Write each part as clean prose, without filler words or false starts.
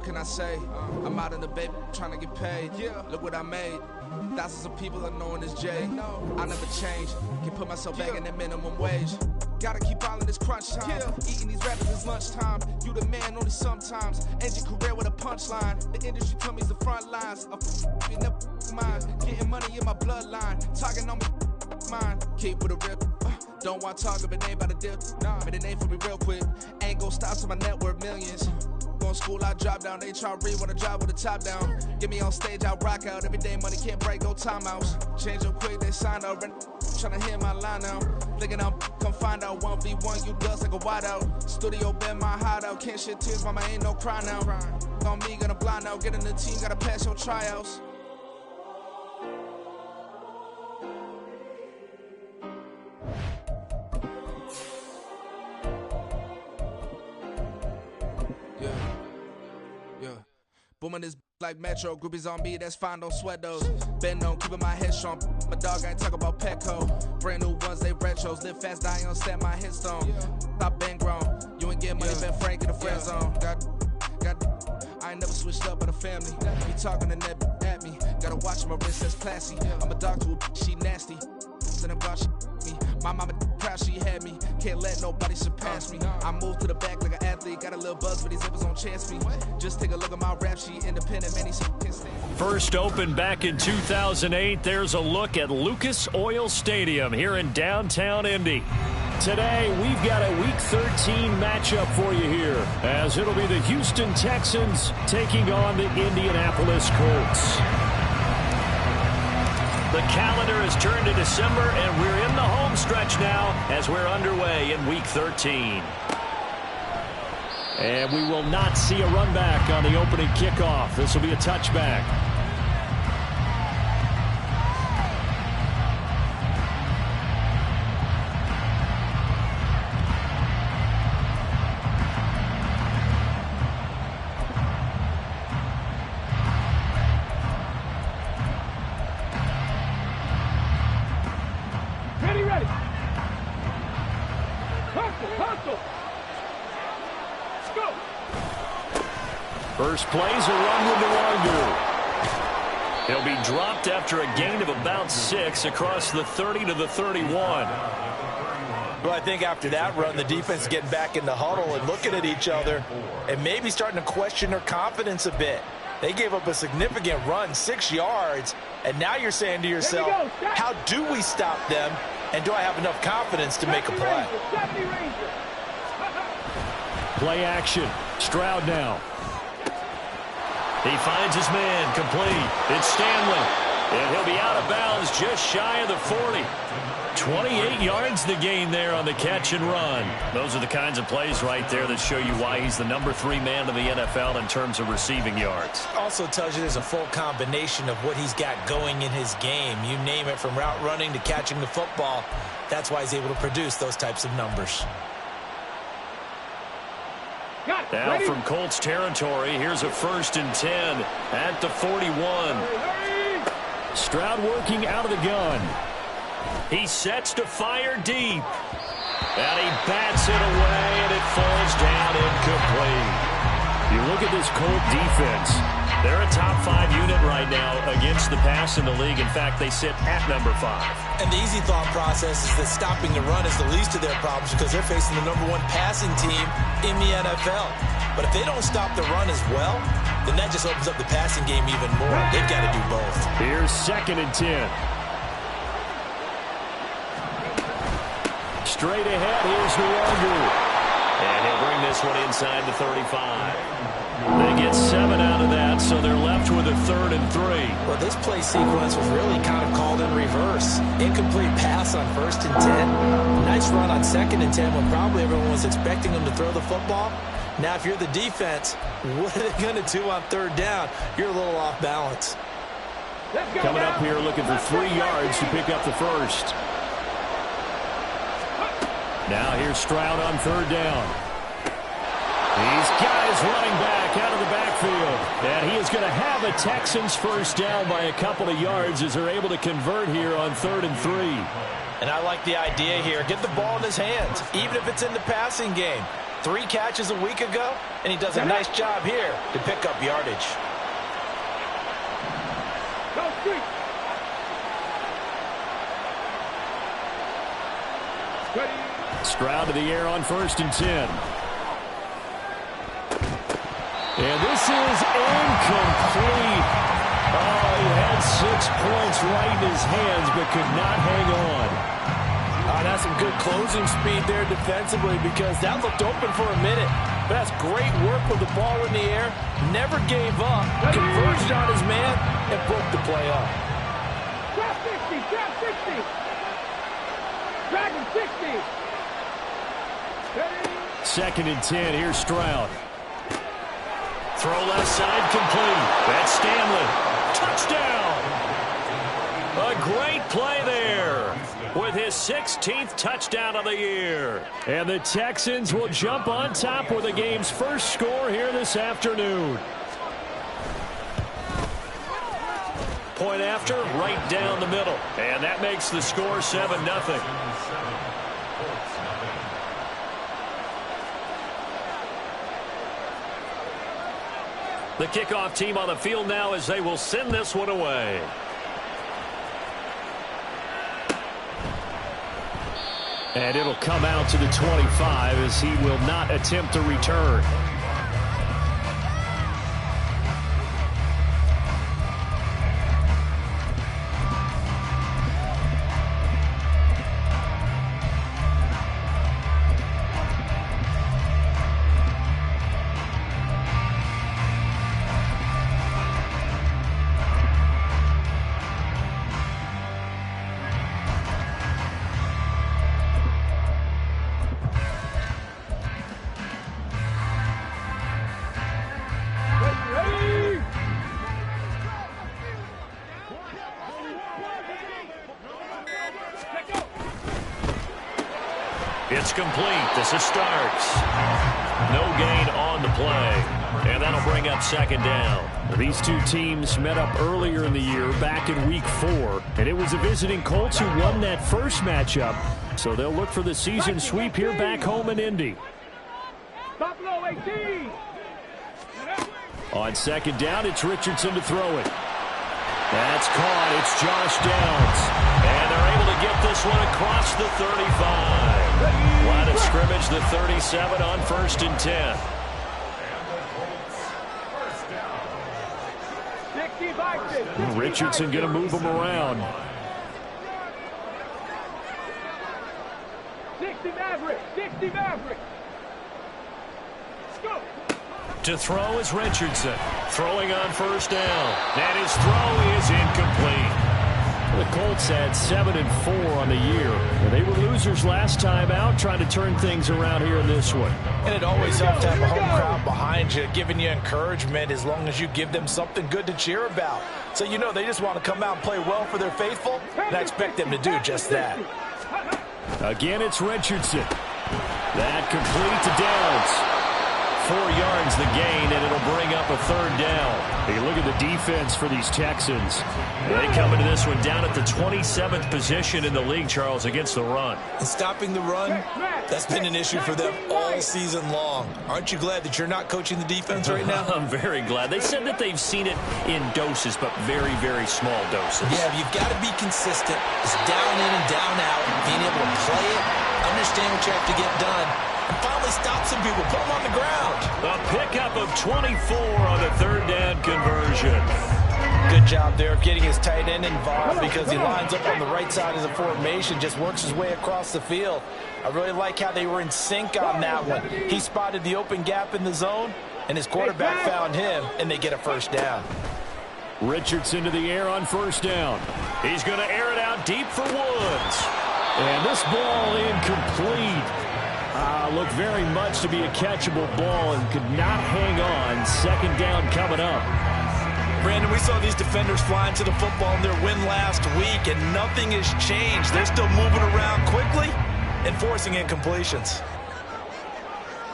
what can I say? I'm out in the bay trying to get paid. Look what I made. Thousands of people are knowing this Jay. I never change. Can put myself back in the minimum wage. Gotta keep all in this crunch time. Eating these rappers is lunchtime. You the man only sometimes. End your career with a punchline. The industry tell me it's the front lines. You never mind. Getting money in my bloodline. Talking on me mine. Keep with a real. Don't want to talk if it ain't about the deal. But it ain't for me real quick. Ain't gon' stop till my net worth millions. Going school, I drop down. They try to read when I drive with the top down. Get me on stage, I rock out. Every day money can't break, no timeouts. Change up quick, they sign up. Tryna hear my line now. Thinking I'm come find out 1v1, you dust like a wideout. Studio been my hideout. Can't shed tears, mama ain't no cry now. On me, gonna blind out. Get in the team, gotta pass your tryouts. Booming this like Metro, groupies on me, that's fine, don't sweat those. Been on, keeping my head strong. My dog ain't talk about Petco. Brand new ones, they retros. Live fast, die on, stand my headstone. Stop been grown. You ain't get money, been Frank in the friend zone. I ain't never switched up on the family. He talking to that at me. Gotta watch my wrist, that's classy. I'm a dog to a she nasty. Then I'm about she me. My mama proud she had me. Can't let nobody surpass me. I move to the back like an athlete. Got a little buzz, but these zippers on chance me. Just take a look at my rap sheet. Independent, many First opened back in 2008. There's a look at Lucas Oil Stadium here in downtown Indy. Today, we've got a Week 13 matchup for you here, as it'll be the Houston Texans taking on the Indianapolis Colts. The calendar has turned to December, and we're in the home stretch now as we're underway in Week 13. And we will not see a run back on the opening kickoff. This will be a touchback. First play's a run with Nwangu. He'll be dropped after a gain of about 6 across the 30 to the 31. Well, I think after that run, the defense is getting back in the huddle and looking at each other and maybe starting to question their confidence a bit. They gave up a significant run, 6 yards, and now you're saying to yourself, how do we stop them, and do I have enough confidence to make a play? Play action. Stroud now. He finds his man, complete. It's Stanley, and he'll be out of bounds just shy of the 40. 28 yards the gain there on the catch and run. Those are the kinds of plays right there that show you why he's the number 3 man in the NFL in terms of receiving yards. Also tells you there's a full combination of what he's got going in his game. You name it, from route running to catching the football. That's why he's able to produce those types of numbers. Now from Colts territory, here's a 1st and 10 at the 41. Stroud working out of the gun. He sets to fire deep. And he bats it away, and it falls down incomplete. You look at this Colt defense. They're a top 5 unit right now against the pass in the league. In fact, they sit at number 5. And the easy thought process is that stopping the run is the least of their problems because they're facing the number 1 passing team in the NFL. But if they don't stop the run as well, then that just opens up the passing game even more. They've got to do both. Here's 2nd and 10. Straight ahead, here's Nwangu. And he'll bring this one inside the 35. They get 7 out of that, so they're left with a 3rd and 3. Well, this play sequence was really kind of called in reverse. Incomplete pass on 1st and 10. Nice run on 2nd and 10 when probably everyone was expecting them to throw the football. Now, if you're the defense, what are they going to do on 3rd down? You're a little off balance. Coming up here looking for 3 yards to pick up the 1st. Now here's Stroud on 3rd down. These guys running back out of the backfield. And he is going to have a Texans 1st down by a couple of yards as they're able to convert here on 3rd and 3. And I like the idea here. Get the ball in his hands, even if it's in the passing game. 3 catches a week ago, and he does a nice job here to pick up yardage. Stroud to the air on 1st and 10. And this is incomplete. Oh, he had 6 points right in his hands, but could not hang on. That's some good closing speed there defensively, because that looked open for a minute. But that's great work with the ball in the air. Never gave up. Converged on his man and broke the play up. Drop 60, drop 60. Dragon 60. 2nd and 10. Here's Stroud. Throw left side complete. That's Stanley. Touchdown. A great play there with his 16th touchdown of the year. And the Texans will jump on top with the game's first score here this afternoon. Point after, right down the middle. And that makes the score 7-0. The kickoff team on the field now as they will send this one away. And it'll come out to the 25 as he will not attempt to return. It's complete. This is starts. No gain on the play. And that'll bring up 2nd down. These two teams met up earlier in the year, back in Week 4. And it was the visiting Colts who won that first matchup. So they'll look for the season sweep here back home in Indy. Buffalo 18. On 2nd down, it's Richardson to throw it. That's caught. It's Josh Downs. And they're able to get this one across the 35. Line of scrimmage, the 37 on 1st and 10. 60 Richardson going to move him around. 60 Maverick. 60 Maverick. Go. To throw is Richardson. Throwing on 1st down. And his throw is incomplete. The Colts had 7-4 on the year. They were losers last time out, trying to turn things around here in this one. And it always helps to have a home crowd behind you, giving you encouragement as long as you give them something good to cheer about. So you know they just want to come out and play well for their faithful, and I expect them to do just that. Again, it's Richardson. That complete to Downs. 4 yards the gain, and it'll bring up a 3rd down. Hey, look at the defense for these Texans. They come into this one down at the 27th position in the league, Charles, against the run. And stopping the run, that's been an issue for them all season long. Aren't you glad that you're not coaching the defense right now? I'm very glad. They said that they've seen it in doses, but very, very small doses. Yeah, you've got to be consistent. It's down in and down out, being able to play it, understand what you have to get done, and finally stop some people, put them on the ground. A pickup of 24 on the 3rd down conversion. Good job there of getting his tight end involved because he lines up on the right side of the formation, just works his way across the field. I really like how they were in sync on that one. He spotted the open gap in the zone, and his quarterback found him, and they get a 1st down. Richardson to the air on 1st down. He's going to air it out deep for Woods. And this ball incomplete. Looked very much to be a catchable ball and could not hang on. 2nd down coming up. Brandon, we saw these defenders flying to the football in their win last week, and nothing has changed. They're still moving around quickly and forcing incompletions.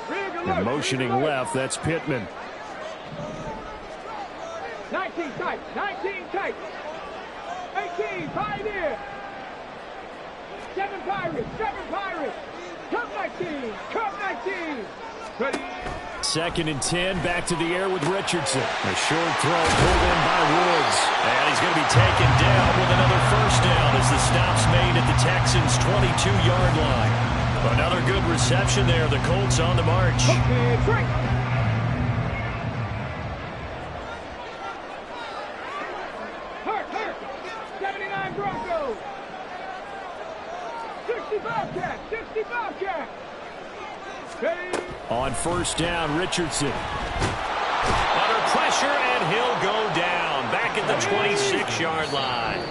And motioning left, that's Pittman. 19 tight, 19 tight. 18, Pioneer. 7 Pirates, 7 Pirates. Come 19, come 19. 2nd and 10, back to the air with Richardson. A short throw pulled in by Woods. And he's going to be taken down with another first down as the stop's made at the Texans' 22-yard line. Another good reception there. The Colts on the march. Hurt. 79 Broncos. 65 cat. 65 cat. On first down, Richardson. Under pressure, and he'll go down. Back at the 26-yard line.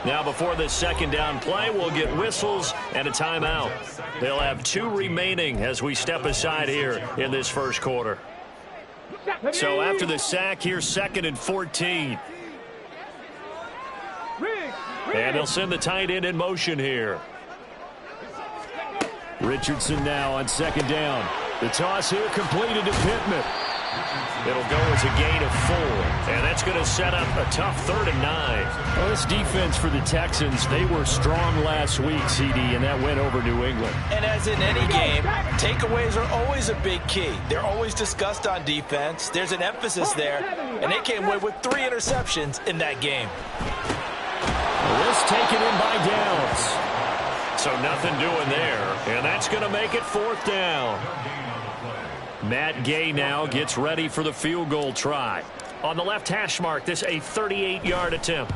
Now, before this second down play, we'll get whistles and a timeout. They'll have 2 remaining as we step aside here in this first quarter. So after the sack, here's 2nd and 14. And they'll send the tight end in motion here. Richardson now on 2nd down. The toss here completed to Pittman. It'll go as a gain of 4. And that's going to set up a tough 3rd and 9. Well, this defense for the Texans, they were strong last week, CD, and that went over New England. And as in any game, takeaways are always a big key. They're always discussed on defense. There's an emphasis there, and they came away with 3 interceptions in that game. This taken in by Downs. So nothing doing there, and that's going to make it 4th down. Matt Gay now gets ready for the field goal try. On the left hash mark, this a 38-yard attempt.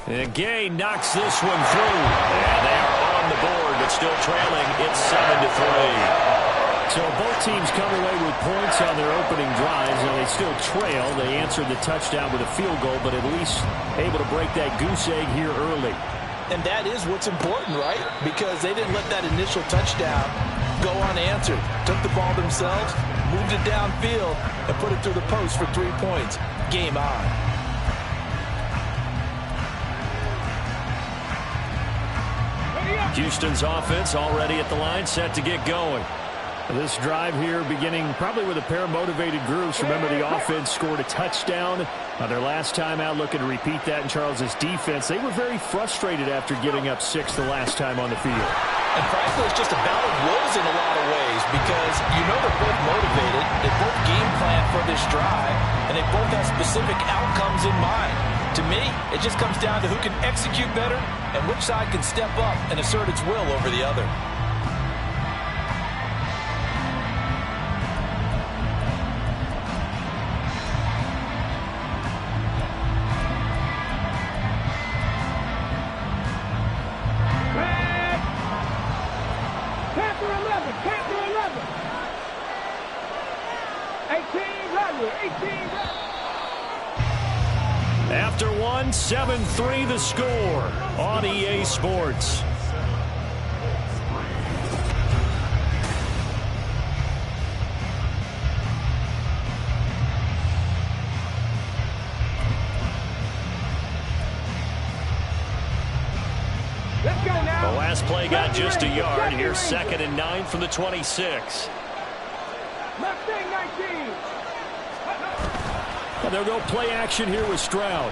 And Gay knocks this one through. And they are on the board, but still trailing. It's 7-3. So both teams come away with points on their opening drives. Now they still trail. They answered the touchdown with a field goal, but at least able to break that goose egg here early. And that is what's important, right? Because they didn't let that initial touchdown go unanswered. Took the ball themselves, moved it downfield, and put it through the post for 3 points. Game on. Houston's offense already at the line, set to get going. This drive here beginning probably with a pair of motivated groups. Remember, the offense scored a touchdown their last time out, looking to repeat that in Charles's defense. They were very frustrated after giving up 6 the last time on the field. And frankly, it's just a battle of wills in a lot of ways because you know they're both motivated. They both game plan for this drive, and they both have specific outcomes in mind. To me, it just comes down to who can execute better and which side can step up and assert its will over the other. After 7-3 the score on EA Sports. Let's go now. The last play got just a yard. Here's 2nd and 9 from the 26. Mustang 19. And they'll go play action here with Stroud.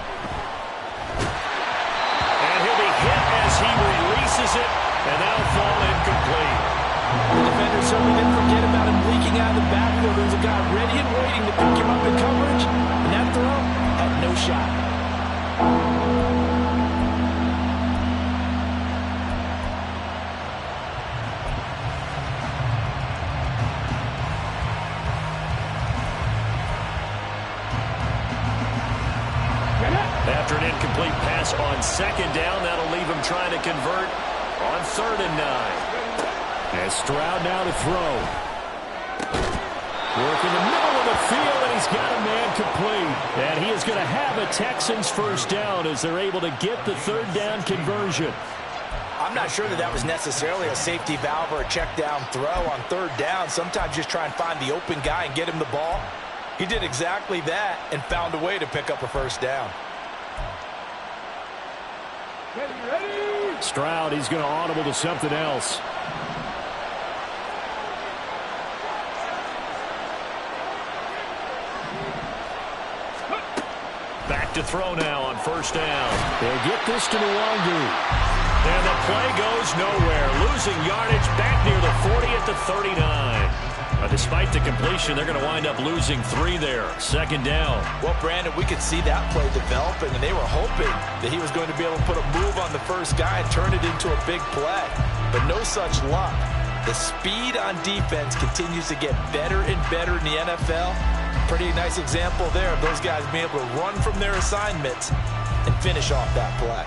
And he'll be hit as he releases it, and that'll fall incomplete. The defender certainly didn't forget about him leaking out of the backfield. There was a guy ready and waiting to pick him up in coverage, and that throw had no shot. After an incomplete pass on 2nd down, that'll leave him trying to convert on 3rd and 9. And Stroud now to throw. Work in the middle of the field, and he's got a man complete. And he is going to have a Texans first down as they're able to get the 3rd down conversion. I'm not sure that was necessarily a safety valve or a check down throw on 3rd down. Sometimes just try and find the open guy and get him the ball. He did exactly that and found a way to pick up a first down. Stroud, he's going to audible to something else. Back to throw now on 1st down. They'll get this to Nwangu. And the play goes nowhere. Losing yardage back near the 40 at the 39. Despite the completion, they're going to wind up losing 3 there. Second down. Well, Brandon, we could see that play developing, and they were hoping that he was going to be able to put a move on the first guy and turn it into a big play. But no such luck. The speed on defense continues to get better and better in the NFL. Pretty nice example there of those guys being able to run from their assignments and finish off that play.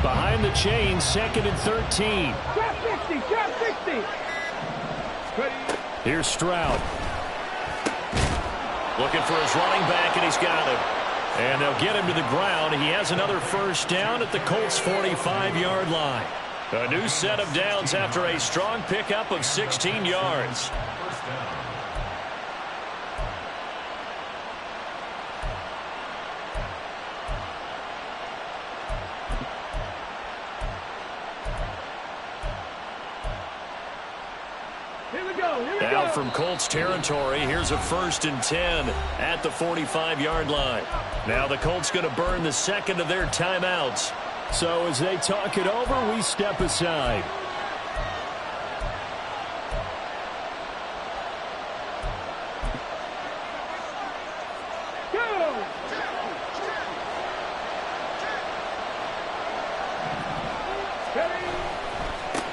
Behind the chain, 2nd and 13. Trap 60, trap 60. Here's Stroud. Looking for his running back, and he's got him. And they'll get him to the ground. He has another first down at the Colts' 45-yard line. A new set of downs after a strong pickup of 16 yards. Now from Colts territory, here's a 1st and 10 at the 45-yard line. Now the Colts going to burn the second of their timeouts. So as they talk it over, we step aside.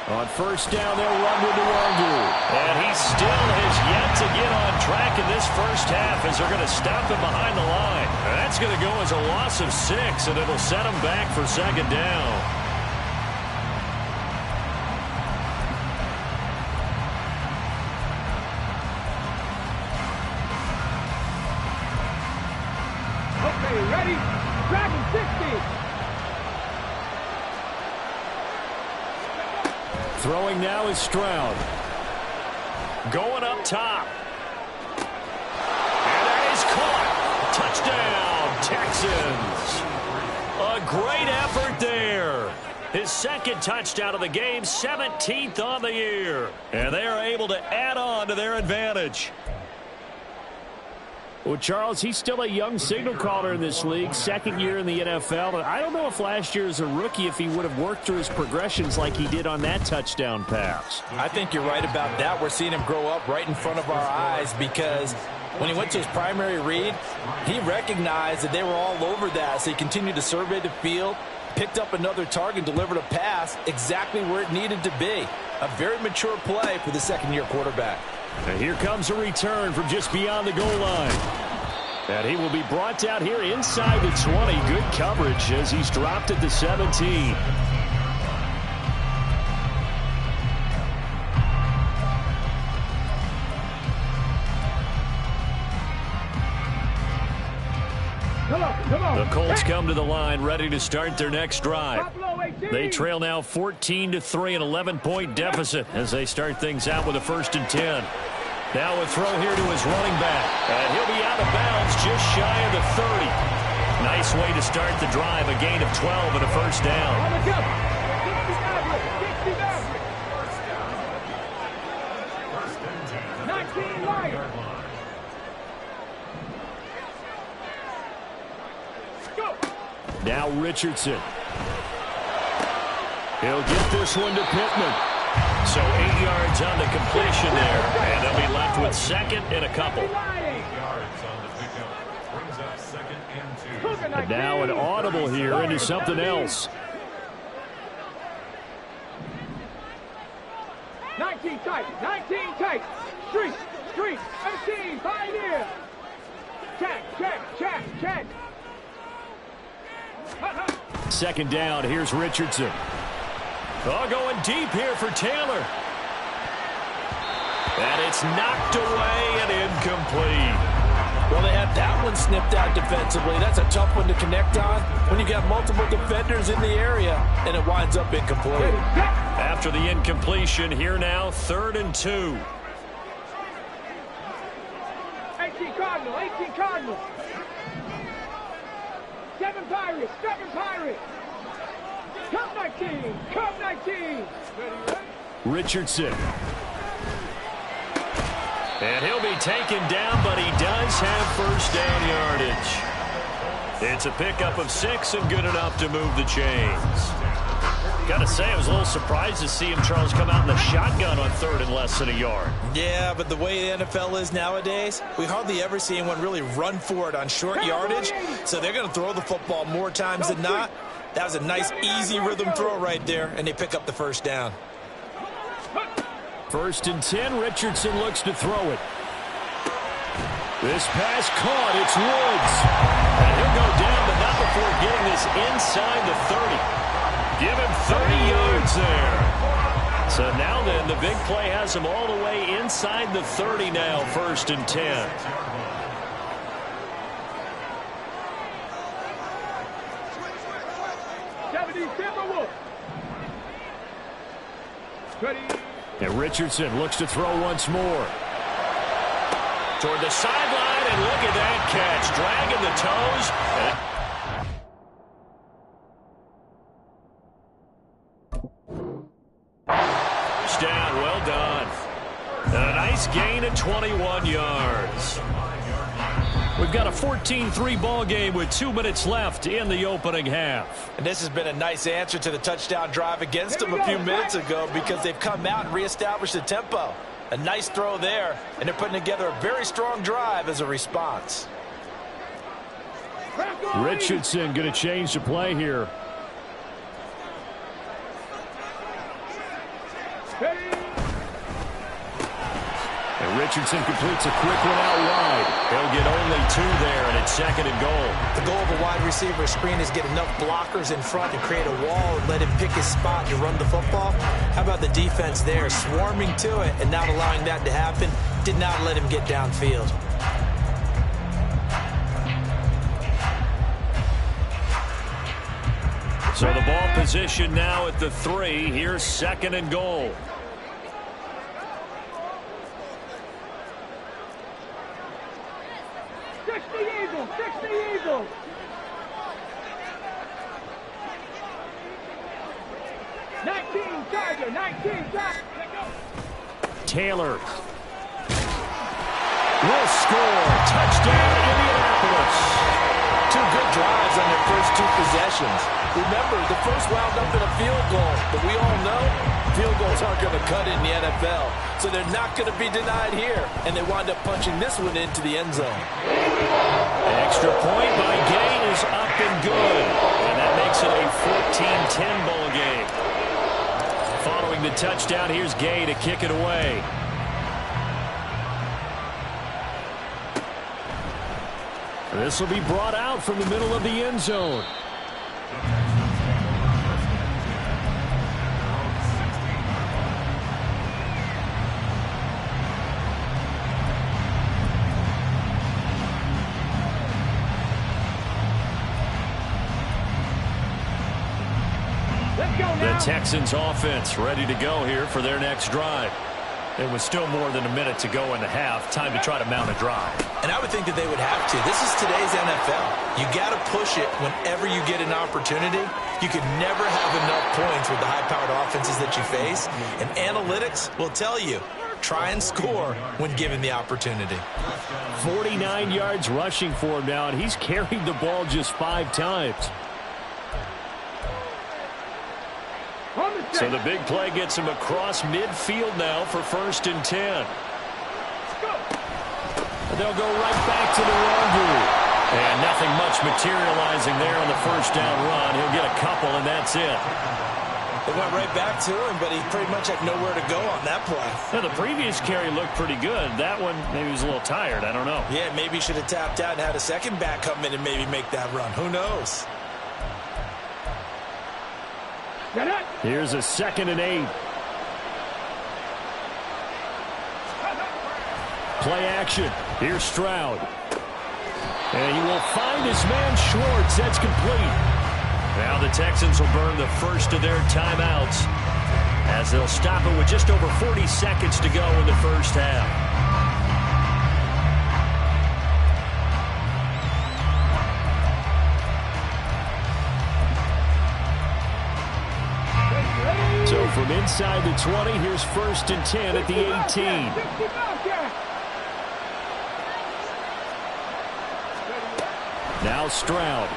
On first down, they'll run with the Wangu. And he still has yet to get on track in this first half as they're going to stop him behind the line. And that's going to go as a loss of 6, and it'll set him back for second down. Okay, ready? Dragon 60. Throwing now is Stroud. Going up top. And that is caught. Touchdown, Texans. A great effort there. His second touchdown of the game, 17th on the year. And they are able to add on to their advantage. Well, Charles, he's still a young signal caller in this league, 2nd year in the NFL. But I don't know if last year as a rookie, if he would have worked through his progressions like he did on that touchdown pass. I think you're right about that. We're seeing him grow up right in front of our eyes because when he went to his primary read, he recognized that they were all over that. So he continued to survey the field, picked up another target, delivered a pass exactly where it needed to be. A very mature play for the second-year quarterback. And here comes a return from just beyond the goal line. And he will be brought down here inside the 20. Good coverage as he's dropped at the 17. Come on. The Colts come to the line ready to start their next drive. They trail now 14-3, an 11-point deficit as they start things out with a 1st and 10. Now a throw here to his running back. And he'll be out of bounds just shy of the 30. Nice way to start the drive. A gain of 12 and a first down. On the jump. 19 Lions. Now Richardson. He'll get this one to Pittman. So 8 yards on the completion there. And they'll be left with 2nd and a couple. And now an audible here into something else. 19 tight. Street. 13, Pioneer. Check. 2nd down. Here's Richardson. Oh, going deep here for Taylor. And it's knocked away and incomplete. Well, they had that one snipped out defensively. That's a tough one to connect on when you got multiple defenders in the area, and it winds up incomplete. After the incompletion, here now, 3rd and 2. 18 Cardinal. Seven Pirates, seven Pirates. Come 19, come 19. Richardson. And he'll be taken down, but he does have first down yardage. It's a pickup of 6 and good enough to move the chains. Got to say, I was a little surprised to see him, Charles, come out in the shotgun on 3rd and less than a yard. Yeah, but the way the NFL is nowadays, we hardly ever see anyone really run for it on short yardage. So they're going to throw the football more times than not. That was a nice, easy rhythm throw right there, and they pick up the first down. 1st and 10, Richardson looks to throw it. This pass caught, it's Woods. And he'll go down, but not before getting this inside the 30. Give him 30 yards there. So now then, the big play has him all the way inside the 30 now, 1st and 10. And Richardson looks to throw once more. Toward the sideline, and look at that catch. Dragging the toes. Down, well done. And a nice gain of 21 yards. We've got a 14-3 ball game with 2 minutes left in the opening half. And this has been a nice answer to the touchdown drive against them a few minutes ago because they've come out and reestablished the tempo. A nice throw there, and they're putting together a very strong drive as a response. Richardson going to change the play here. And Richardson completes a quick one out wide. He'll get only 2 there, and it's 2nd and goal. The goal of a wide receiver screen is get enough blockers in front to create a wall and let him pick his spot to run the football. How about the defense there, swarming to it and not allowing that to happen? Did not let him get downfield. So the ball position now at the 3. Here's 2nd and goal. Fix the Eagles. Taylor will score. Touchdown, Indianapolis. 2 good drives on their first 2 possessions. Remember, the first wound up in a field goal, but we all know field goals aren't going to cut it in the NFL, so they're not going to be denied here, and they wind up punching this one into the end zone. An extra point by Gay is up and good, and that makes it a 14-10 ball game. Following the touchdown, here's Gay to kick it away. This will be brought out from the middle of the end zone. The Texans offense ready to go here for their next drive. There was still more than a minute to go in the half. Time to try to mount a drive. And I would think that they would have to. This is today's NFL. You got to push it whenever you get an opportunity. You can never have enough points with the high-powered offenses that you face. And analytics will tell you, try and score when given the opportunity. 49 yards rushing for him now, and he's carried the ball just 5 times. So the big play gets him across midfield now for 1st and 10. And they'll go right back to the run group. And nothing much materializing there on the first down run. He'll get a couple, and that's it. They went right back to him, but he pretty much had nowhere to go on that play. Now, the previous carry looked pretty good. That one, maybe he was a little tired. I don't know. Yeah, maybe he should have tapped out and had a second back come in and maybe make that run. Who knows? Here's a 2nd and 8. Play action. Here's Stroud. And he will find his man Schwartz. That's complete. Now the Texans will burn the first of their timeouts as they'll stop it with just over 40 seconds to go in the first half. inside the 20. Here's 1st and 10 at the 18. Now Stroud.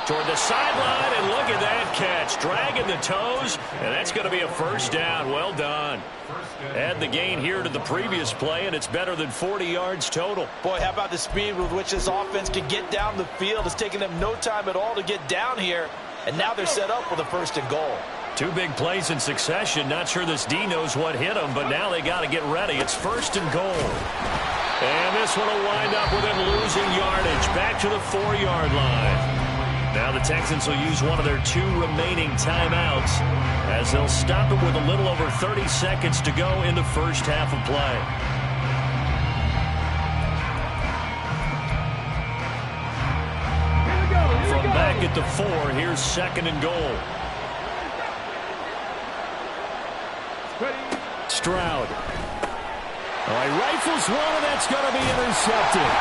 Toward the sideline, and look at that catch. Dragging the toes, and that's going to be a 1st down. Well done. Add the gain here to the previous play, and it's better than 40 yards total. Boy, how about the speed with which this offense can get down the field? It's taken them no time at all to get down here, and now they're set up with a 1st and goal. 2 big plays in succession. Not sure this D knows what hit them, but now they got to get ready. It's 1st and goal. And this one will wind up with them losing yardage back to the 4-yard line. Now the Texans will use one of their 2 remaining timeouts as they'll stop it with a little over 30 seconds to go in the first half of play. From back at the 4, here's 2nd and goal. Stroud. All right, rifles one, and that's going to be intercepted.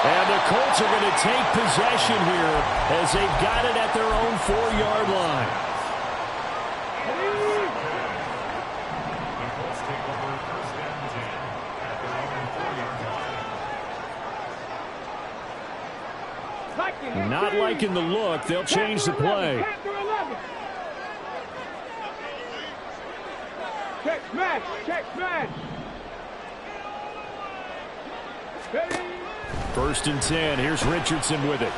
And the Colts are going to take possession here as they've got it at their own 4-yard line. Not liking the look. They'll change the play. Check smash. Check smash. 1st and 10. Here's Richardson with it.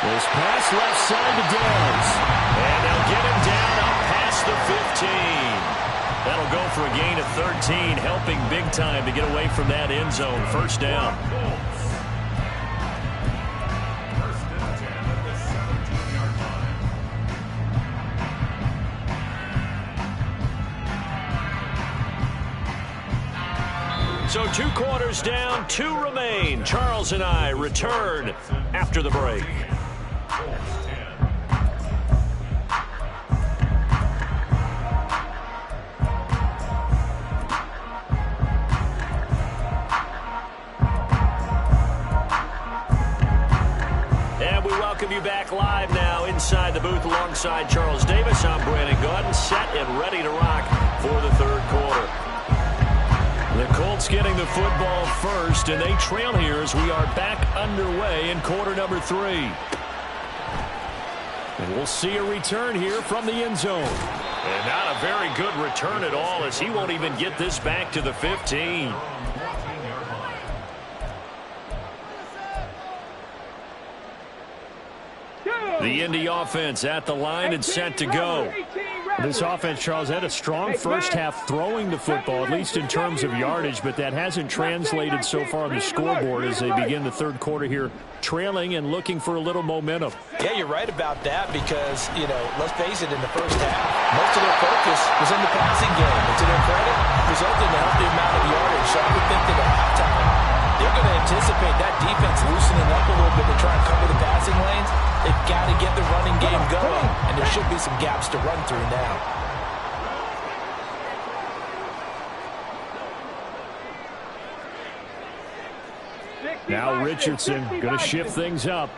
This pass left side to Downs. And they'll get him down up past the 15. That'll go for a gain of 13, helping big time to get away from that end zone. 1st down. So 2 quarters down, 2 remain. Charles and I return after the break. And we welcome you back live now inside the booth alongside Charles Davis. I'm Brandon Gaudin, set and ready to rock for the 3rd quarter. The Colts getting the football first, and they trail here as we are back underway in quarter number 3. And we'll see a return here from the end zone. And not a very good return at all, as he won't even get this back to the 15. The Indy offense at the line and set to go. This offense, Charles, had a strong first half throwing the football, at least in terms of yardage, but that hasn't translated so far on the scoreboard as they begin the 3rd quarter here, trailing and looking for a little momentum. Yeah, you're right about that because, you know, let's face it, in the first half, most of their focus was in the passing game. And to their credit, resulted in a healthy amount of yardage. So I would think that at halftime, they're going to anticipate that defense loosening up a little bit to try and cover the passing lanes. They've got to get the running game going, and there should be some gaps to run through now. Now Richardson going to shift things up.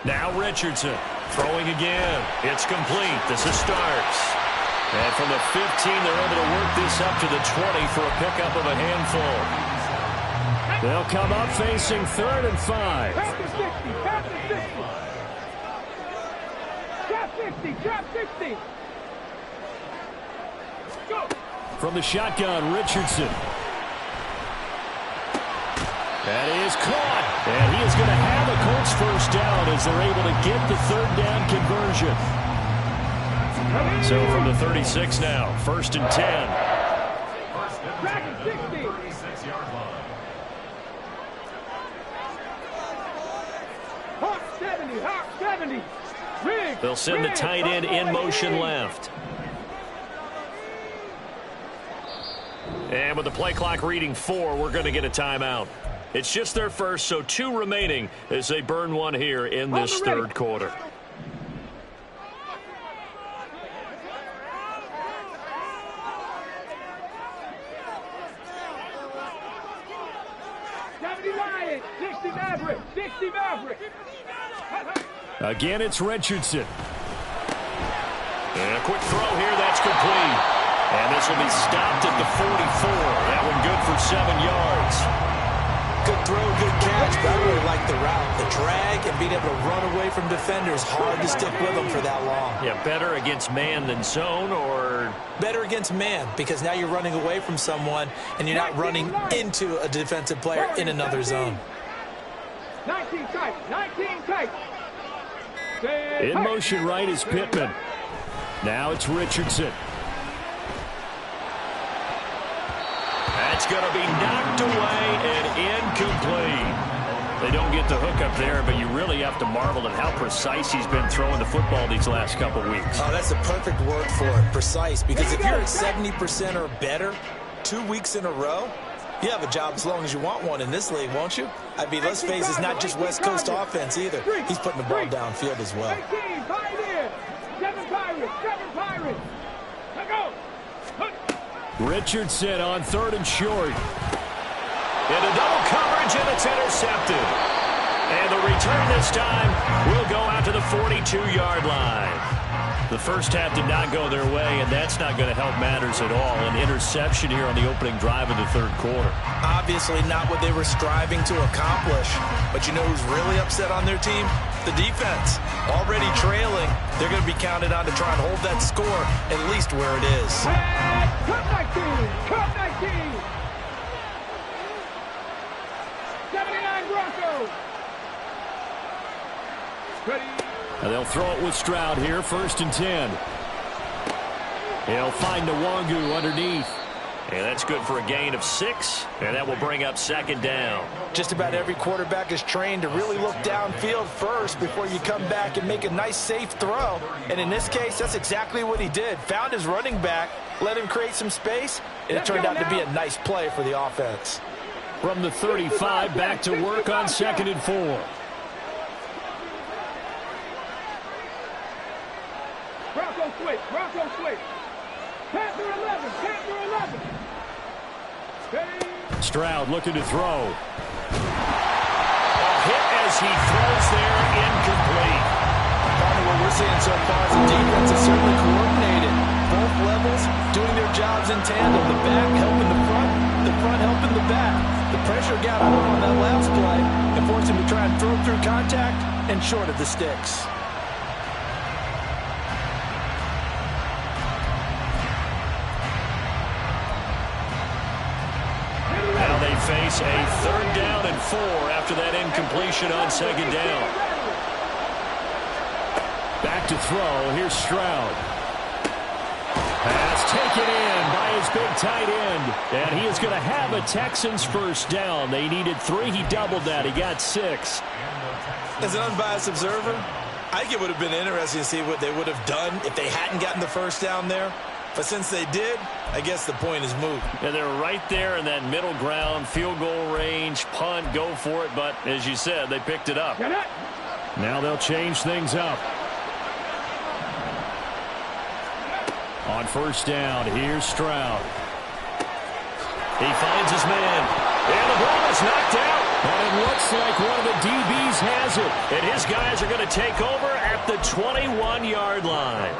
Now Richardson throwing again. It's complete. This is starts. And from the 15, they're able to work this up to the 20 for a pickup of a handful. They'll come up facing 3rd and 5. Trap to 60. Trap to 60. Trap 60. Go. From the shotgun, Richardson. That is caught. And he is going to have a Colts 1st down as they're able to get the 3rd down conversion. So from the 36 now, 1st and 10. Trap 60. Hawk 70. Hawk 70. They'll send the tight end in motion left. And with the play clock reading 4, we're going to get a timeout. It's just their first, so 2 remaining as they burn one here in this 3rd quarter. Again, it's Richardson. And a quick throw here, that's complete. And this will be stopped at the 44. That one good for 7 yards. Good throw, good catch, but I really like the route. The drag and being able to run away from defenders, hard to stick with them for that long. Yeah, better against man than zone, or? Better against man, because now you're running away from someone and you're not running into a defensive player in another zone. 19 tight, 19 tight. In motion right is Pittman. Now it's Richardson. That's going to be knocked away and incomplete. They don't get the hook up there, but you really have to marvel at how precise he's been throwing the football these last couple weeks. Oh, that's the perfect word for it, precise. Because if you're at 70% or better 2 weeks in a row, you have a job as long as you want one in this league, won't you? I mean, let's face it, it's not just West Coast offense either. He's putting the ball downfield as well. 18, Pioneers. 7 Pirates, 7 Pirates. Let go. Richardson on 3rd and short. Into double coverage, and it's intercepted. And the return this time will go out to the 42-yard line. The first half did not go their way, and that's not going to help matters at all. An interception here on the opening drive of the 3rd quarter. Obviously not what they were striving to accomplish. But you know who's really upset on their team? The defense. Already trailing. They're going to be counted on to try and hold that score at least where it is. Cup 19. Cup 19. 79 Broncos. Ready. And they'll throw it with Stroud here, 1st and 10. He'll find Nwangu underneath. And that's good for a gain of 6, and that will bring up 2nd down. Just about every quarterback is trained to really look downfield first before you come back and make a nice, safe throw. And in this case, that's exactly what he did. Found his running back, let him create some space, and it turned out to be a nice play for the offense. From the 35, back to work on 2nd and 4. Bronco switch. Bronco switch. Panther 11. Panther 11. Ready. Stroud looking to throw. A hit as he throws there, incomplete. Part of what we're seeing so far is the defense is certainly coordinated. Both levels doing their jobs in tandem. The back helping the front helping the back. The pressure got on him on that last play and forced him to try and throw through contact and short of the sticks. Now they face a 3rd down and 4 after that incompletion on 2nd down. Back to throw. Here's Stroud. Pass taken in by his big tight end. And he is going to have a Texans 1st down. They needed 3. He doubled that. He got 6. As an unbiased observer, I think it would have been interesting to see what they would have done if they hadn't gotten the 1st down there. But since they did, I guess the point is moot. And they're right there in that middle ground, field goal range, punt, go for it. But as you said, they picked it up. Now they'll change things up. On 1st down, here's Stroud. He finds his man. And the ball is knocked out. And it looks like one of the DBs has it. And his guys are going to take over at the 21-yard line.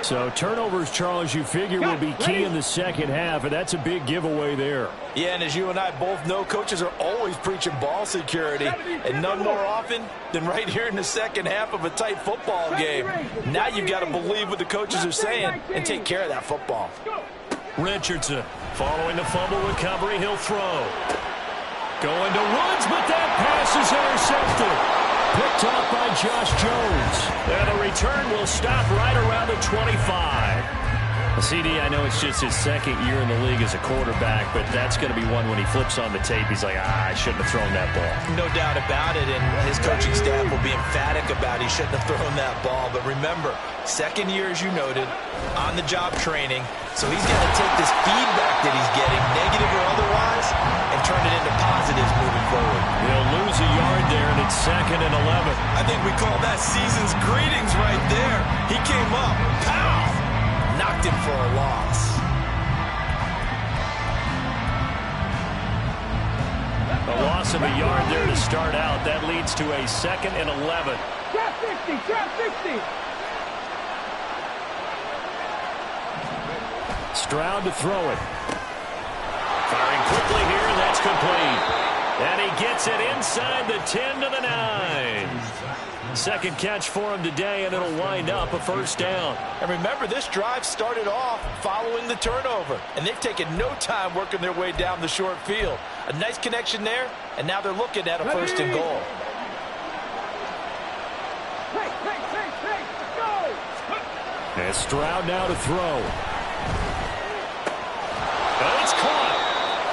So turnovers, Charles, you figure will be key in the 2nd half, and that's a big giveaway there. Yeah, and as you and I both know, coaches are always preaching ball security, and none more often than right here in the 2nd half of a tight football game. Now you've got to believe what the coaches are saying and take care of that football. Richardson following the fumble recovery, he'll throw. Going to Woods, but that pass is intercepted. Picked off by Josh Jones. And the return will stop right around the 25. CD, I know it's just his 2nd year in the league as a quarterback, but that's going to be one when he flips on the tape. He's like, I shouldn't have thrown that ball. No doubt about it, and his coaching staff will be emphatic about he shouldn't have thrown that ball. But remember, 2nd year, as you noted, on-the-job training, so he's got to take this feedback that he's getting, negative or otherwise, and turn it into positives moving forward. He'll lose a yard there, and it's 2nd and 11. I think we call that season's greetings right there. He came up, pow! Knocked him for a loss. A loss loss of a yard there to start out. That leads to a 2nd and 11. Trap 60, trap 60. Stroud to throw it. Firing quickly here, and that's complete. And he gets it inside the 10 to the 9. Second catch for him today, and it'll wind up a first down. And remember, this drive started off following the turnover, and they've taken no time working their way down the short field. A nice connection there, and now they're looking at a 1st and goal. Hey, go! And Stroud now to throw. Oh, it's caught.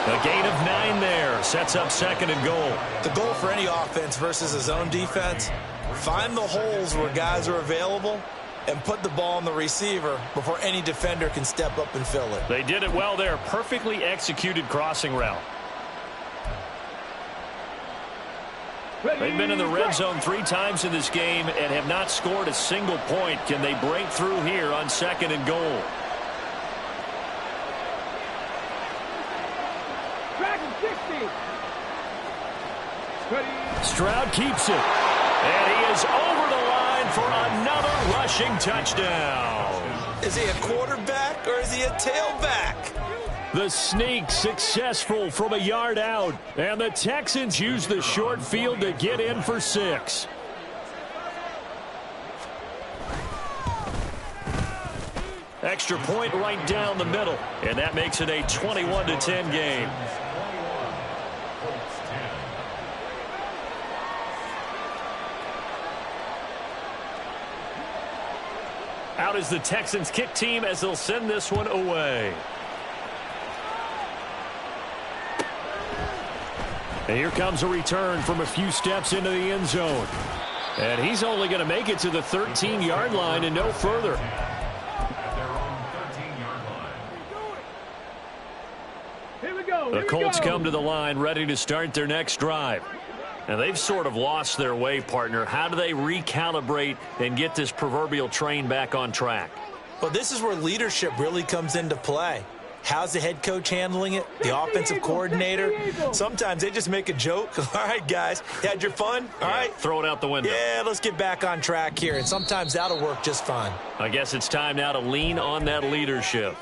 A gain of 9 there. Sets up 2nd and goal. The goal for any offense versus a zone defense, find the holes where guys are available and put the ball on the receiver before any defender can step up and fill it. They did it well there. Perfectly executed crossing route. They've been in the red zone 3 times in this game and have not scored a single point. Can they break through here on 2nd and goal? Stroud keeps it. And he is over the line for another rushing touchdown. Is he a quarterback or is he a tailback? The sneak successful from a yard out. And the Texans use the short field to get in for 6. Extra point right down the middle. And that makes it a 21-10 game. Out is the Texans kick team as they'll send this one away. And here comes a return from a few steps into the end zone. And he's only going to make it to the 13-yard line and no further. Here we go. The Colts come to the line ready to start their next drive. And they've sort of lost their way, partner. How do they recalibrate and get this proverbial train back on track? Well, this is where leadership really comes into play. How's the head coach handling it? The offensive coordinator? Sometimes they just make a joke. All right, guys, you had your fun? All right. Throw it out the window. Yeah, let's get back on track here. And sometimes that'll work just fine. I guess it's time now to lean on that leadership.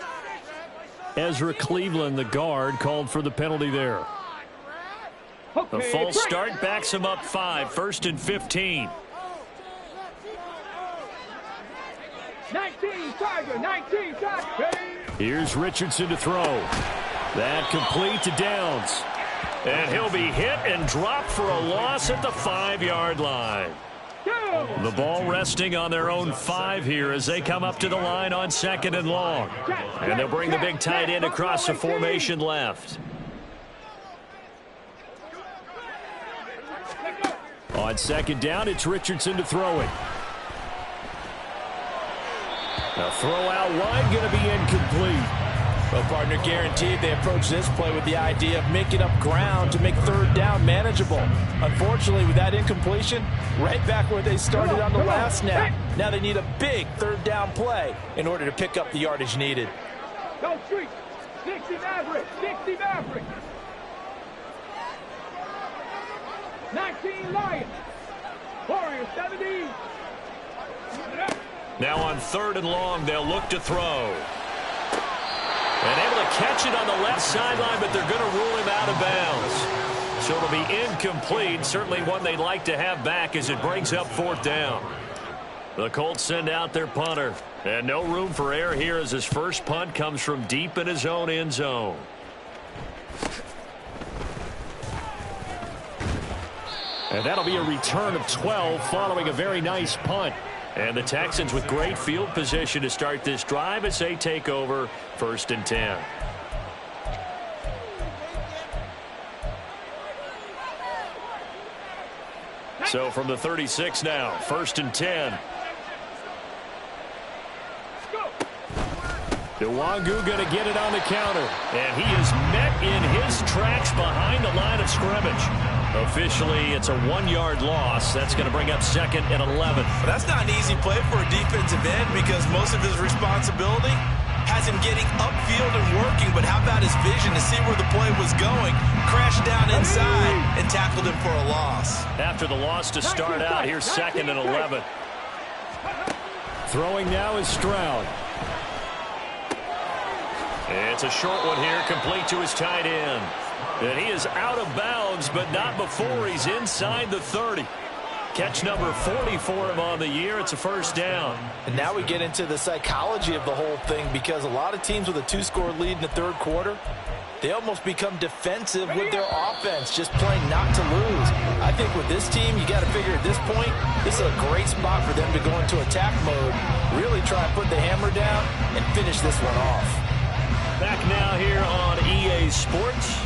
Ezra Cleveland, the guard, called for the penalty there. The false start backs him up 5, 1st and 15. 19 Tiger. Here's Richardson to throw. That complete to Downs. And he'll be hit and dropped for a loss at the 5-yard line. The ball resting on their own 5 here as they come up to the line on 2nd and long. And they'll bring the big tight end across the formation left. On 2nd down, it's Richardson to throw it. A throw out wide, going to be incomplete. Well, partner, guaranteed they approach this play with the idea of making up ground to make 3rd down manageable. Unfortunately, with that incompletion, right back where they started on the last snap. Now they need a big 3rd down play in order to pick up the yardage needed. Go street. 60 Maverick. 60 Maverick. 19 Lions. Warriors 70. Now on 3rd and long, they'll look to throw. And able to catch it on the left sideline, but they're going to rule him out of bounds. So it'll be incomplete. Certainly one they'd like to have back as it brings up 4th down. The Colts send out their punter. And no room for error here as his first punt comes from deep in his own end zone. And that'll be a return of 12 following a very nice punt. And the Texans with great field position to start this drive as they take over 1st and 10. So from the 36 now, 1st and 10. Nwangu going to get it on the counter. And he is met in his tracks behind the line of scrimmage. Officially, it's a 1-yard loss. That's going to bring up 2nd and 11. Well, that's not an easy play for a defensive end because most of his responsibility has him getting upfield and working, but how about his vision to see where the play was going? Crashed down inside and tackled him for a loss. After the loss to start out, here's 2nd and 11. Throwing now is Stroud. It's a short one here, complete to his tight end. And he is out of bounds, but not before he's inside the 30. Catch number 40 for him on the year. It's a first down. And now we get into the psychology of the whole thing, because a lot of teams with a 2-score lead in the third quarter, they almost become defensive with their offense, just playing not to lose. I think with this team, you got to figure at this point, this is a great spot for them to go into attack mode, really try and put the hammer down and finish this one off. Back now here on EA Sports.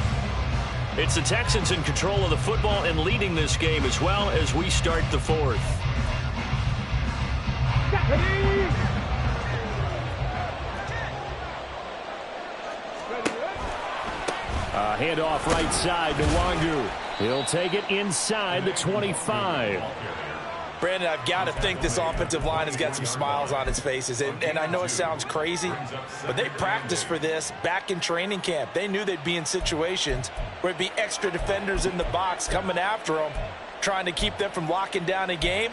It's the Texans in control of the football and leading this game as well as we start the fourth. Handoff right side to Wangu. He'll take it inside the 25. Brandon, I've got to think this offensive line has got some smiles on its faces. And I know it sounds crazy, but they practiced for this back in training camp. They knew they'd be in situations where it'd be extra defenders in the box coming after them, trying to keep them from locking down a game.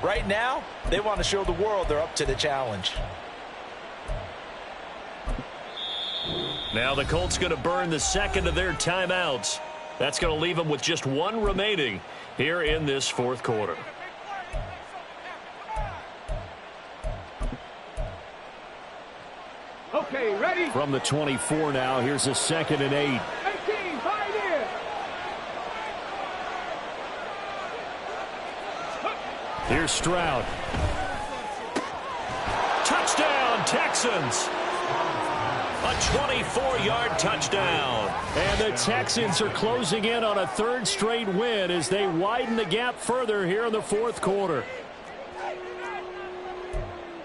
Right now, they want to show the world they're up to the challenge. Now the Colts going to burn the second of their timeouts. That's going to leave them with just one remaining here in this fourth quarter. Okay, ready? From the 24 now, here's a 2nd and 8. 18, pioneer. Here's Stroud. Touchdown, Texans. A 24-yard touchdown. And the Texans are closing in on a third straight win as they widen the gap further here in the fourth quarter.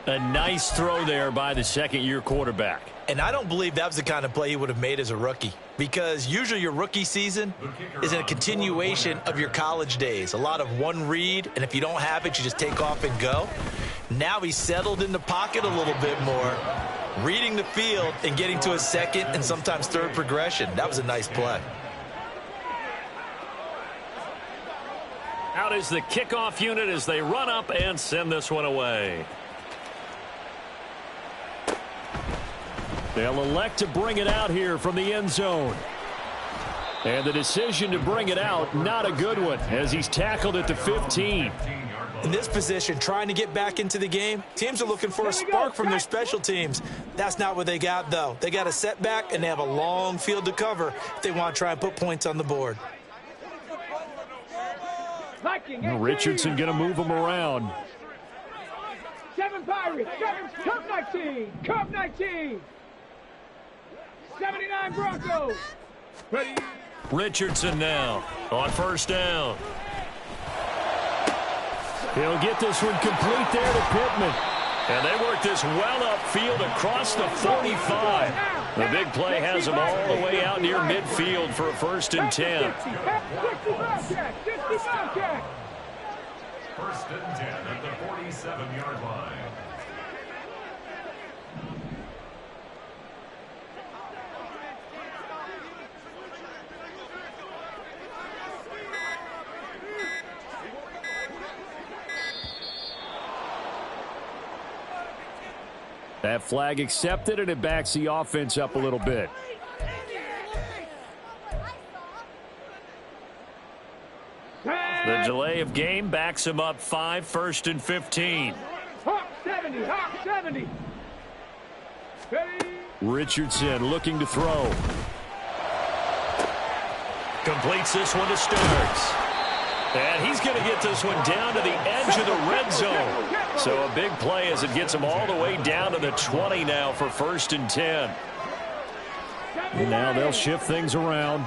A nice throw there by the second-year quarterback. And I don't believe that was the kind of play he would have made as a rookie, because usually your rookie season is a continuation of your college days. A lot of one read, and if you don't have it, you just take off and go. Now he's settled in the pocket a little bit more, reading the field and getting to a second and sometimes third progression. That was a nice play. Out is the kickoff unit as they run up and send this one away. They'll elect to bring it out here from the end zone. And the decision to bring it out, not a good one, as he's tackled at the 15. In this position, trying to get back into the game, teams are looking for a spark from their special teams. That's not what they got, though. They got a setback, and they have a long field to cover if they want to try and put points on the board. Richardson going to move them around. 7 Pirates, 7, Cup 19, Cup 19. 79 Broncos. Ready. Richardson now on first down. He'll get this one complete there to Pittman. And they work this well upfield across the 45. The big play has them all the way out near midfield for a 1st and 10. 60 Bobcat. First and 10 at the 47-yard line. That flag accepted, and it backs the offense up a little bit. The delay of game backs him up 5, 1st and 15. Hawk 70, Hawk 70. Ready. Richardson looking to throw. Completes this one to Starks. And he's going to get this one down to the edge of the red zone. So a big play as it gets him all the way down to the 20 now for 1st and 10. And now they'll shift things around.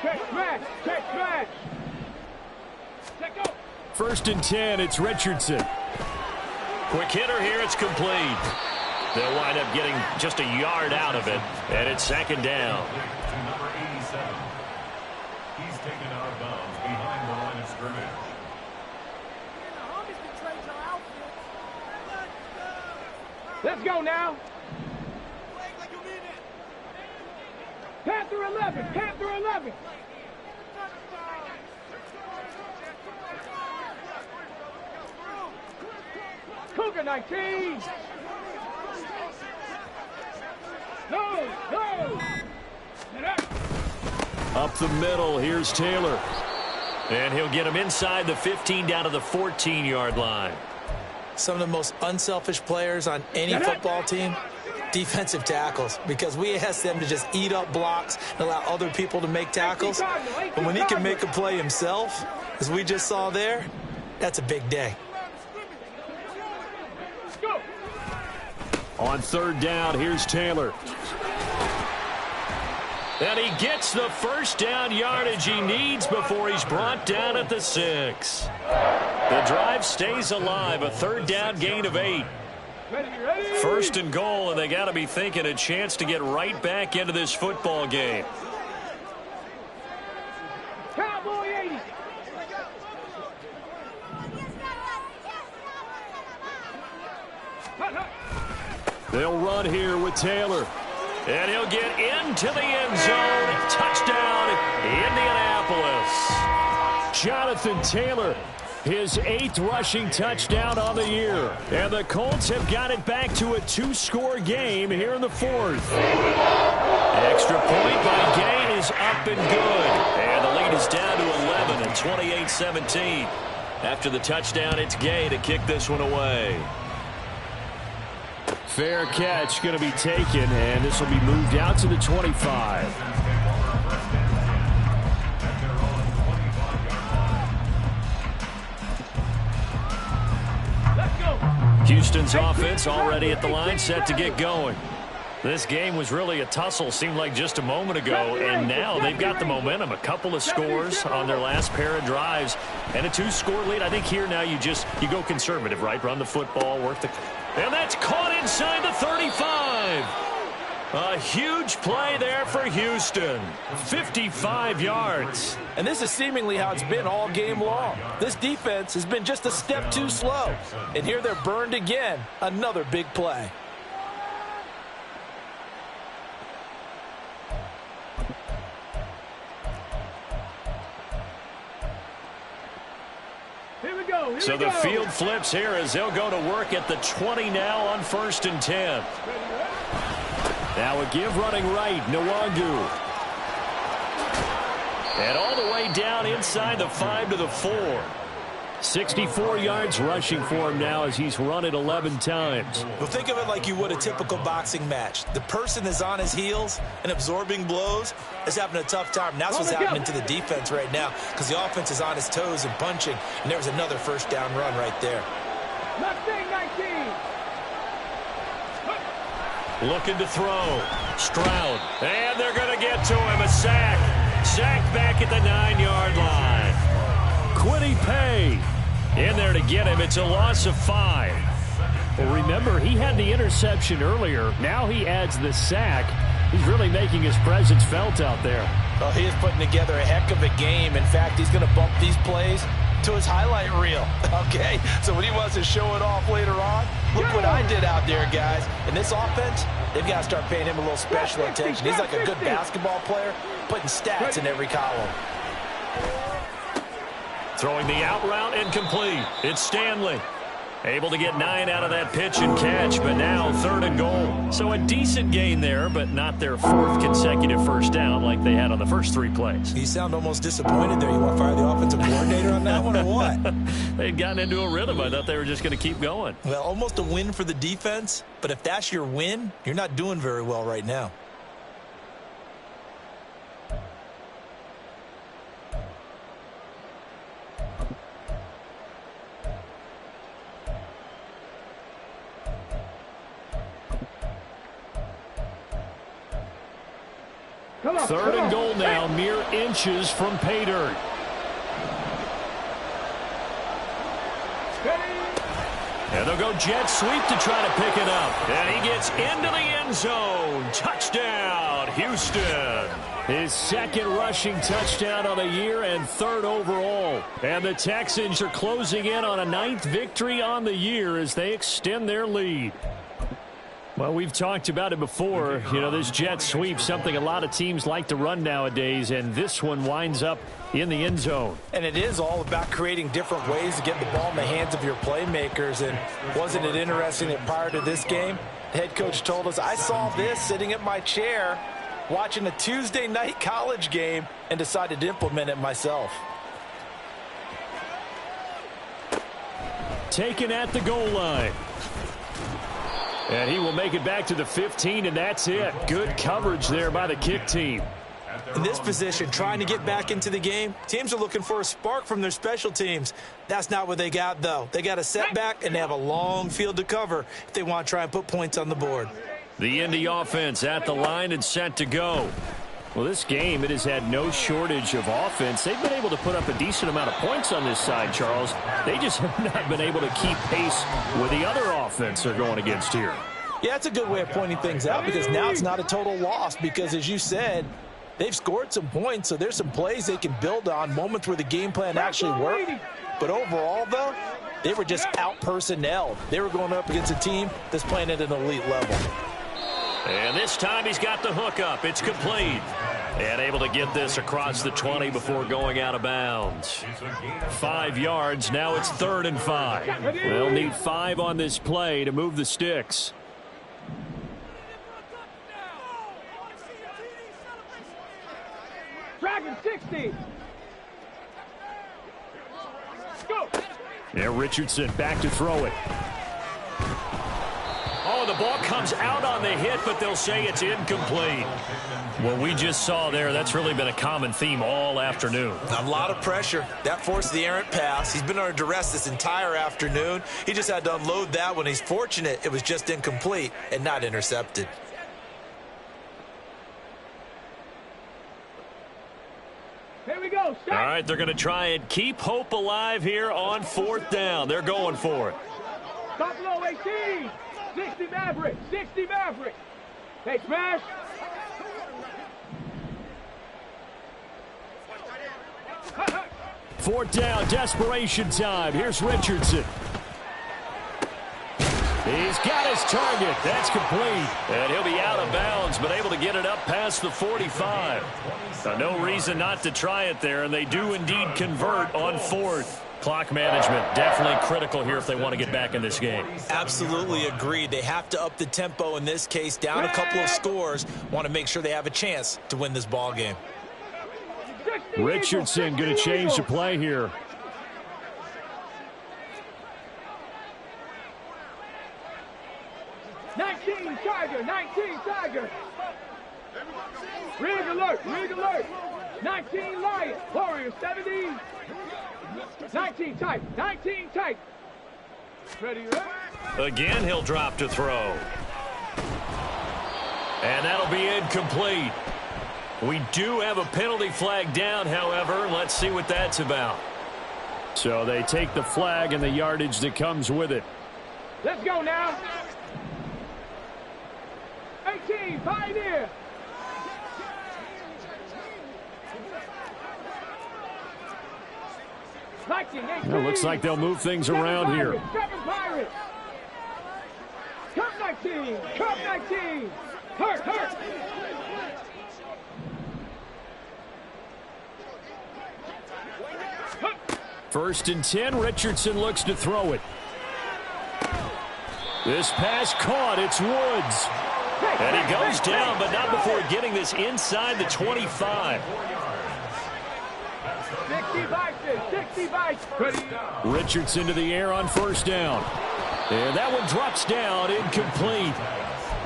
Check smash, check smash. Check go. 1st and 10, it's Richardson. Quick hitter here, it's complete. They'll wind up getting just a yard out of it, and it's 2nd down. Number 87. He's taken out of bounds behind the line of scrimmage. Let's go now. Panther 11, Panther 11. Cougar 19. No, no. Up the middle, here's Taylor. And he'll get him inside the 15 down to the 14-yard line. Some of the most unselfish players on any football team, defensive tackles, because we ask them to just eat up blocks and allow other people to make tackles. And when he can make a play himself, as we just saw there, that's a big day. On third down, here's Taylor. And he gets the first down yardage he needs before he's brought down at the 6. The drive stays alive, a third down gain of 8. First and goal, and they got to be thinking a chance to get right back into this football game. Cowboy 80. They'll run here with Taylor. And he'll get into the end zone. Touchdown, Indianapolis. Jonathan Taylor, his 8th rushing touchdown on the year. And the Colts have got it back to a 2-score game here in the 4th. Extra point by Gay is up and good. And the lead is down to 11 and 28-17. After the touchdown, it's Gay to kick this one away. Fair catch going to be taken, and this will be moved out to the 25. Houston's offense already at the line, set to get going. This game was really a tussle, seemed like just a moment ago, and now they've got the momentum. A couple of scores on their last pair of drives, and a 2-score lead. I think here now you go conservative, right? Run the football, work the... And that's caught inside the 35. A huge play there for Houston. 55 yards. And this is seemingly how it's been all game long. This defense has been just a step too slow. And here they're burned again. Another big play. So the field flips here as they'll go to work at the 20 now on 1st and 10. Now a give running right, Nwangu. And all the way down inside the 5 to the 4. 64 yards rushing for him now as he's run it 11 times. Well, think of it like you would a typical boxing match. The person is on his heels and absorbing blows is having a tough time. And that's what's happening to the defense right now because the offense is on his toes and punching. And there's another first down run right there. Looking to throw. Stroud. And they're going to get to him. A sack. Sack back at the 9-yard line. Quiddy Pay in there to get him. It's a loss of 5. Well, remember, he had the interception earlier. Now he adds the sack. He's really making his presence felt out there. Well, he is putting together a heck of a game. In fact, he's going to bump these plays to his highlight reel. Okay, so when he wants to show it off later on, look what I did out there, guys. In this offense, they've got to start paying him a little special attention. He's like a good basketball player, putting stats in every column. Throwing the out route incomplete. It's Stanley. Able to get 9 out of that pitch and catch, but now 3rd and goal. So a decent gain there, but not their 4th consecutive first down like they had on the first 3 plays. You sound almost disappointed there. You want to fire the offensive coordinator on that one or what? They'd gotten into a rhythm. I thought they were just going to keep going. Well, almost a win for the defense, but if that's your win, you're not doing very well right now. Third and goal now, mere inches from pay dirt. And they'll go jet sweep to try to pick it up. And he gets into the end zone. Touchdown, Houston. His 2nd rushing touchdown of the year and 3rd overall. And the Texans are closing in on a 9th victory on the year as they extend their lead. Well, we've talked about it before. You know, this jet sweep, something a lot of teams like to run nowadays, and this one winds up in the end zone. And it is all about creating different ways to get the ball in the hands of your playmakers. And wasn't it interesting that prior to this game, the head coach told us, I saw this sitting at my chair watching a Tuesday night college game and decided to implement it myself. Taken at the goal line. And he will make it back to the 15, and that's it. Good coverage there by the kick team. In this position, trying to get back into the game, teams are looking for a spark from their special teams. That's not what they got, though. They got a setback, and they have a long field to cover if they want to try and put points on the board. The Indy offense at the line and set to go. Well, this game, it has had no shortage of offense. They've been able to put up a decent amount of points on this side, Charles. They just have not been able to keep pace with the other offense they're going against here. Yeah, that's a good way of pointing things out because now it's not a total loss because, as you said, they've scored some points, so there's some plays they can build on, moments where the game plan actually worked. But overall, though, they were just out-personnelled. They were going up against a team that's playing at an elite level. And this time he's got the hook up. It's complete. And able to get this across the 20 before going out of bounds. 5 yards. Now it's 3rd and 5. They'll need 5 on this play to move the sticks. Dragon 60. Go. Yeah, Richardson back to throw it. Oh, the ball comes out on the hit, but they'll say it's incomplete. What we just saw there, that's really been a common theme all afternoon. A lot of pressure. That forced the errant pass. He's been under duress this entire afternoon. He just had to unload that one. He's fortunate it was just incomplete and not intercepted. Here we go. Stop. All right, they're going to try and keep hope alive here on 4th down. They're going for it. Buffalo 18. 60 Maverick. 60 Maverick. Hey, smash. Fourth down, desperation time. Here's Richardson. He's got his target. That's complete. And he'll be out of bounds, but able to get it up past the 45. No reason not to try it there, and they do indeed convert on 4th. Clock management definitely critical here if they want to get back in this game. Absolutely agreed. They have to up the tempo in this case, down a couple of scores. Want to make sure they have a chance to win this ball game. Richardson going to change the play here. Tiger, 19 Tiger. Rig alert, rig alert. 19 Lion, Warrior 70. 19 tight, 19 tight. Ready, Again, he'll drop to throw. And that'll be incomplete. We do have a penalty flag down, however. Let's see what that's about. So they take the flag and the yardage that comes with it. Let's go now. 18, Pioneer. It looks like they'll move things around here. 7 Pirates. Cup 19, Cup 19. Hurt, hurt. First and 10, Richardson looks to throw it. This pass caught, it's Woods. And he goes down, but not before getting this inside the 25. 60 Richardson to the air on first down. And that one drops down, incomplete.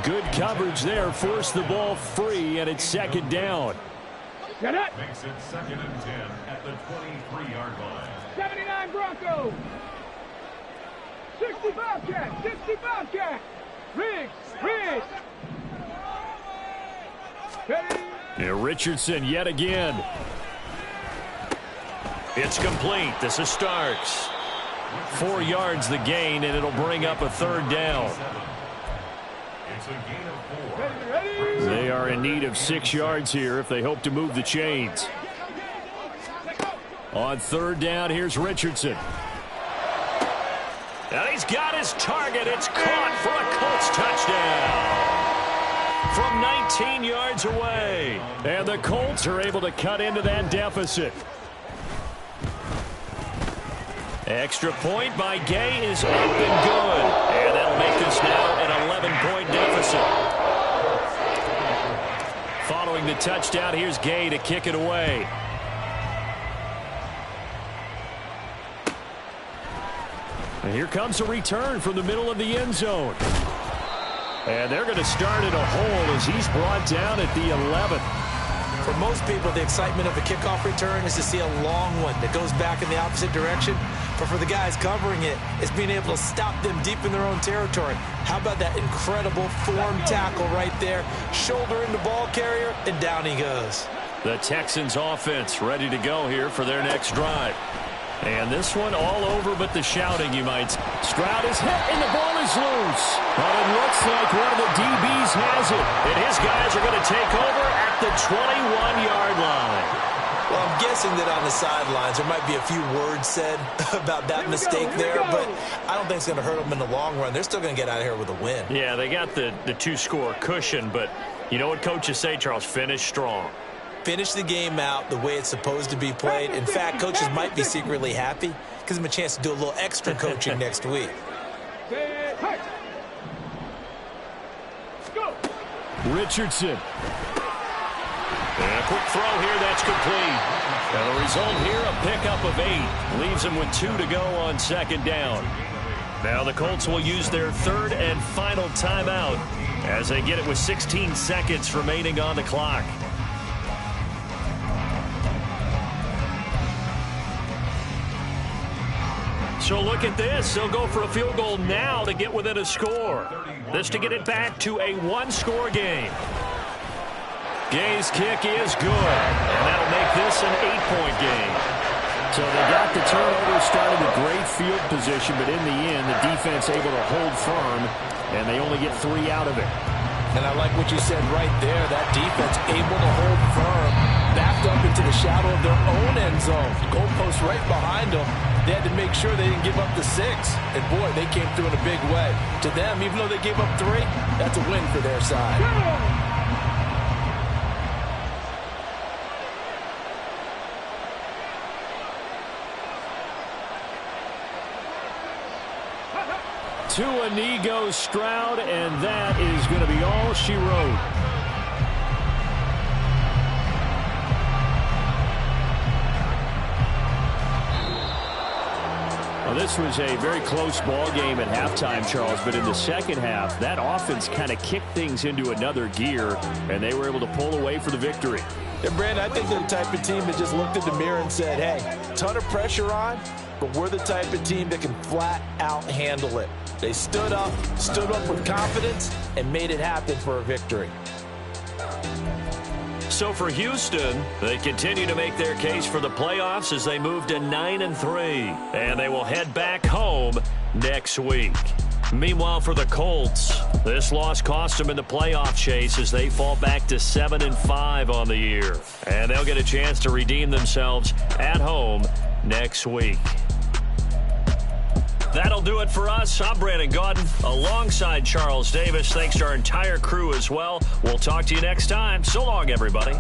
Good coverage there, forced the ball free, and it's 2nd down. Get it. Makes it 2nd and 10 at the 23-yard line. 79 Broncos. 60 Bobcat, 60 Bobcat. Riggs, Riggs. Yeah, Richardson yet again. It's complete. This is Starks. 4 yards the gain, and it'll bring up a 3rd down. It's a gain of 4. They are in need of 6 yards here if they hope to move the chains. On 3rd down, here's Richardson. And he's got his target. It's caught for a Colts touchdown from 19 yards away. And the Colts are able to cut into that deficit. Extra point by Gay is up and good. And that'll make this now an 11-point deficit. Following the touchdown, here's Gay to kick it away. And here comes a return from the middle of the end zone. And they're going to start at a hole as he's brought down at the 11th. For most people, the excitement of a kickoff return is to see a long one that goes back in the opposite direction. But for the guys covering it, it's being able to stop them deep in their own territory. How about that incredible form tackle right there? Shoulder in the ball carrier, and down he goes. The Texans offense ready to go here for their next drive. And this one all over but the shouting, you might say. Stroud is hit, and the ball is loose. But it looks like one of the DBs has it. And his guys are going to take over at the 21-yard line. Well, I'm guessing that on the sidelines there might be a few words said about that mistake there, but I don't think it's going to hurt them in the long run. They're still going to get out of here with a win. Yeah, they got the two-score cushion, but you know what coaches say, Charles? Finish strong. Finish the game out the way it's supposed to be played. In fact, coaches might be secretly happy. Gives them a chance to do a little extra coaching next week. Richardson. And a quick throw here, that's complete. And the result here, a pickup of 8. Leaves them with 2 to go on second down. Now the Colts will use their third and final timeout as they get it with 16 seconds remaining on the clock. So look at this. They'll go for a field goal now to get within a score. This to get it back to a one-score game. Gay's kick is good, and that'll make this an 8-point game. So they got the turnover, started with great field position, but in the end, the defense able to hold firm, and they only get 3 out of it. And I like what you said right there. That defense able to hold firm, backed up into the shadow of their own end zone. Goalpost right behind them. They had to make sure they didn't give up the 6. And, boy, they came through in a big way. To them, even though they gave up 3, that's a win for their side. To a knee goes Stroud, and that is going to be all she wrote. Well, this was a very close ball game at halftime, Charles, but in the second half, that offense kind of kicked things into another gear, and they were able to pull away for the victory. Yeah, Brandon, I think they're the type of team that just looked in the mirror and said, hey, ton of pressure on, but we're the type of team that can flat out handle it. They stood up with confidence, and made it happen for a victory. So for Houston, they continue to make their case for the playoffs as they move to 9-3, and they will head back home next week. Meanwhile, for the Colts, this loss cost them in the playoff chase as they fall back to 7-5 on the year, and they'll get a chance to redeem themselves at home next week. That'll do it for us. I'm Brandon Gaudin alongside Charles Davis. Thanks to our entire crew as well. We'll talk to you next time. So long, everybody.